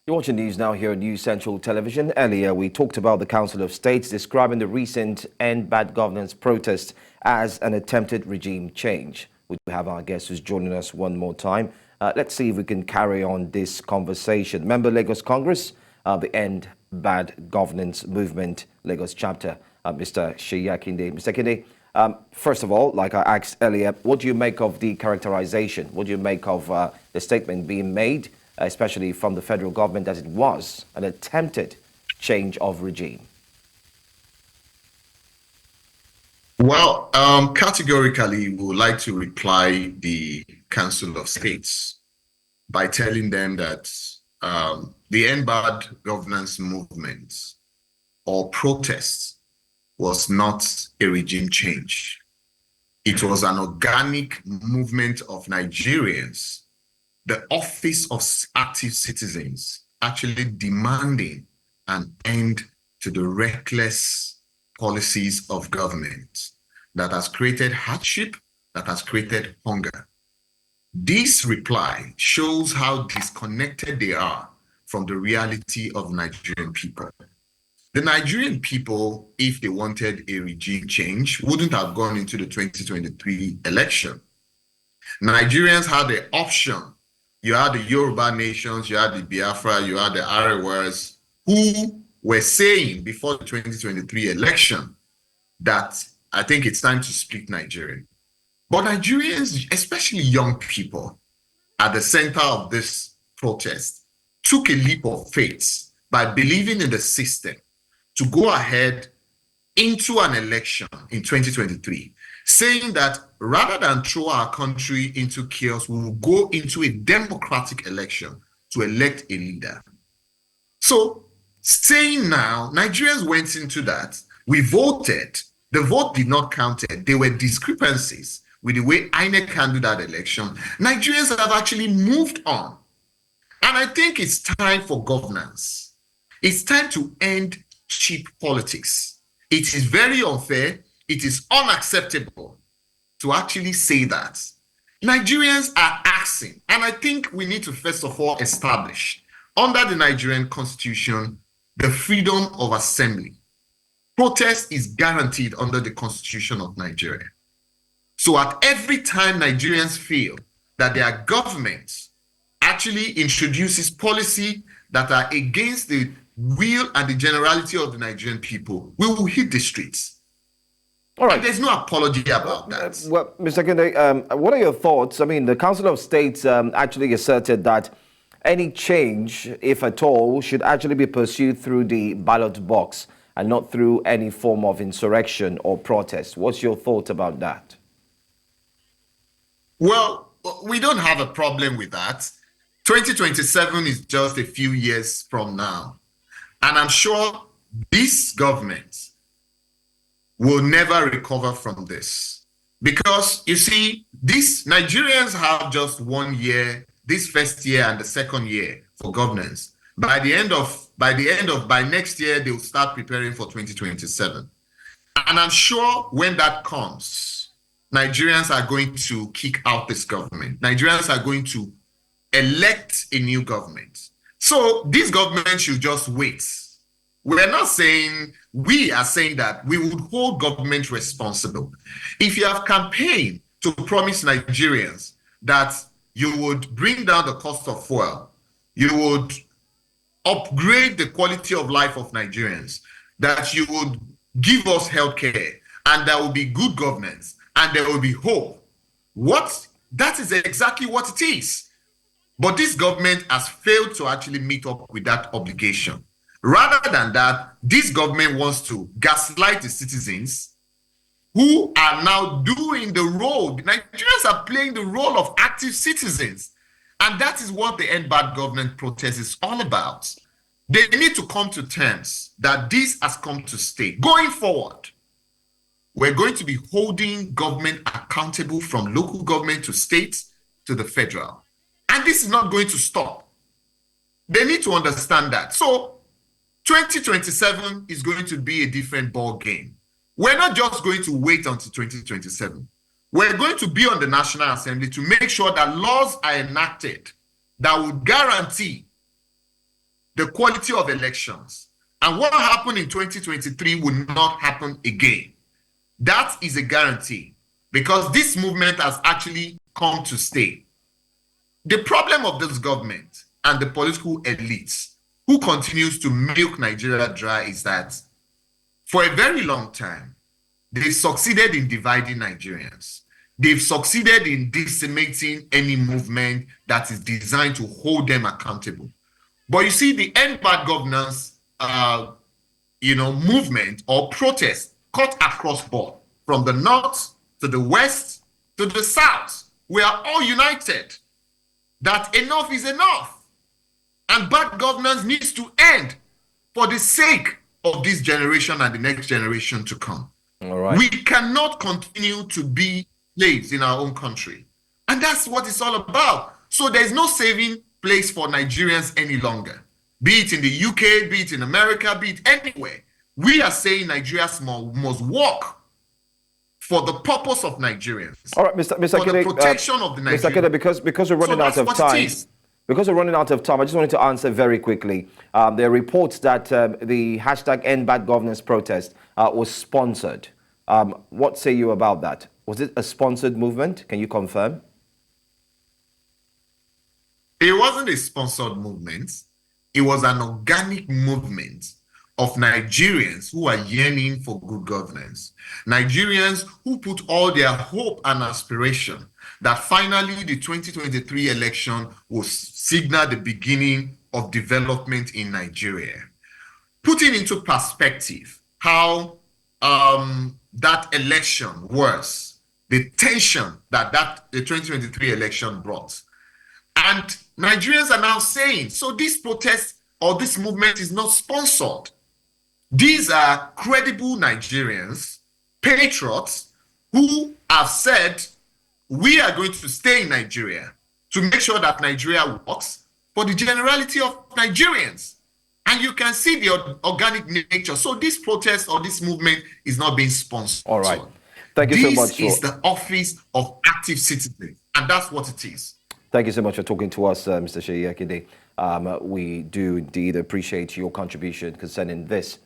You're watching news now here on News Central Television. Earlier, we talked about the Council of States describing the recent End Bad Governance protest as an attempted regime change. We have our guest who's joining us one more time. Let's see if we can carry on this conversation. Member Lagos Congress, the End Bad Governance Movement, Lagos chapter, Mr. Seyi Akinde. Mr. Akinde, first of all, like I asked earlier, what do you make of the characterization? What do you make of the statement being made, especially from the federal government, that it was an attempted change of regime? Well, categorically, we would like to reply the Council of States by telling them that the End Bad Governance movement or protest was not a regime change. It was an organic movement of Nigerians, the Office of Active Citizens, actually demanding an end to the reckless policies of government that has created hardship, that has created hunger. This reply shows how disconnected they are from the reality of Nigerian people. The Nigerian people, if they wanted a regime change, wouldn't have gone into the 2023 election. Nigerians had the option. You had the Yoruba nations, you had the Biafra, you had the Arewas, who were saying before the 2023 election that I think it's time to split Nigeria. But Nigerians, especially young people, at the center of this protest, took a leap of faith by believing in the system to go ahead into an election in 2023, saying that rather than throw our country into chaos, we will go into a democratic election to elect a leader. So saying now, Nigerians went into that, we voted, the vote did not count it. There were discrepancies with the way INEC handled that election. Nigerians have actually moved on. And I think it's time for governance. It's time to end cheap politics. It is very unfair. It is unacceptable to actually say that. Nigerians are asking, and I think we need to first of all establish under the Nigerian Constitution the freedom of assembly. Protest is guaranteed under the Constitution of Nigeria. So at every time Nigerians feel that their government actually introduces policy that are against the will and the generality of the Nigerian people, we will hit the streets. All right. And there's no apology about that. Well, Mr. Akinde, what are your thoughts? I mean, the Council of States actually asserted that any change, if at all, should actually be pursued through the ballot box and not through any form of insurrection or protest. What's your thought about that? Well, we don't have a problem with that. 2027 is just a few years from now. And I'm sure this government will never recover from this. Because you see, these Nigerians have just 1 year, this first year and the second year for governance. By next year, they will start preparing for 2027. And I'm sure when that comes, Nigerians are going to kick out this government. Nigerians are going to elect a new government. So this government should just wait. We are saying that we would hold government responsible. If you have campaigned to promise Nigerians that you would bring down the cost of fuel, you would upgrade the quality of life of Nigerians, that you would give us healthcare, and there will be good governance, and there will be hope. That is exactly what it is. But this government has failed to actually meet up with that obligation. Rather than that, this government wants to gaslight the citizens who are now doing the role. Nigerians are playing the role of active citizens. And that is what the End Bad Governance protest is all about. They need to come to terms that this has come to stay. Going forward, we're going to be holding government accountable from local government to state to the federal. And this is not going to stop. They need to understand that. So 2027 is going to be a different ball game. We're not just going to wait until 2027. We're going to be on the National Assembly to make sure that laws are enacted that would guarantee the quality of elections. And what happened in 2023 will not happen again. That is a guarantee, because this movement has actually come to stay. The problem of this government and the political elites who continues to milk Nigeria dry is that for a very long time, they've succeeded in dividing Nigerians. They've succeeded in decimating any movement that is designed to hold them accountable. But you see, the End Bad Governance movement or protest cut across board, from the north to the west to the south. We are all united that enough is enough, and bad governance needs to end for the sake of this generation and the next generation to come. All right. We cannot continue to be slaves in our own country, and that's what it's all about. So there's no saving place for Nigerians any longer, be it in the UK, be it in America, be it anywhere. We are saying Nigeria must work for the purpose of Nigerians. All right, Mr. For Akinde, the protection of the Nigerians. Mr. Akinde, because we're running out of time. Because we're running out of time, I just wanted to answer very quickly. There are reports that the hashtag End Bad Governance protest was sponsored. What say you about that? Was it a sponsored movement? Can you confirm? It wasn't a sponsored movement. It was an organic movement of Nigerians who are yearning for good governance. Nigerians who put all their hope and aspiration that finally the 2023 election will signal the beginning of development in Nigeria. Putting into perspective how that election was, the tension that the 2023 election brought. And Nigerians are now saying, so this protest or this movement is not sponsored. These are credible Nigerians, patriots, who have said, we are going to stay in Nigeria to make sure that Nigeria works for the generality of Nigerians. And you can see the organic nature. So this protest or this movement is not being sponsored. All right. Thank you so much. This is the office of active citizen, and that's what it is. Thank you so much for talking to us, Mr. Seyi Akinde. We do indeed appreciate your contribution concerning this.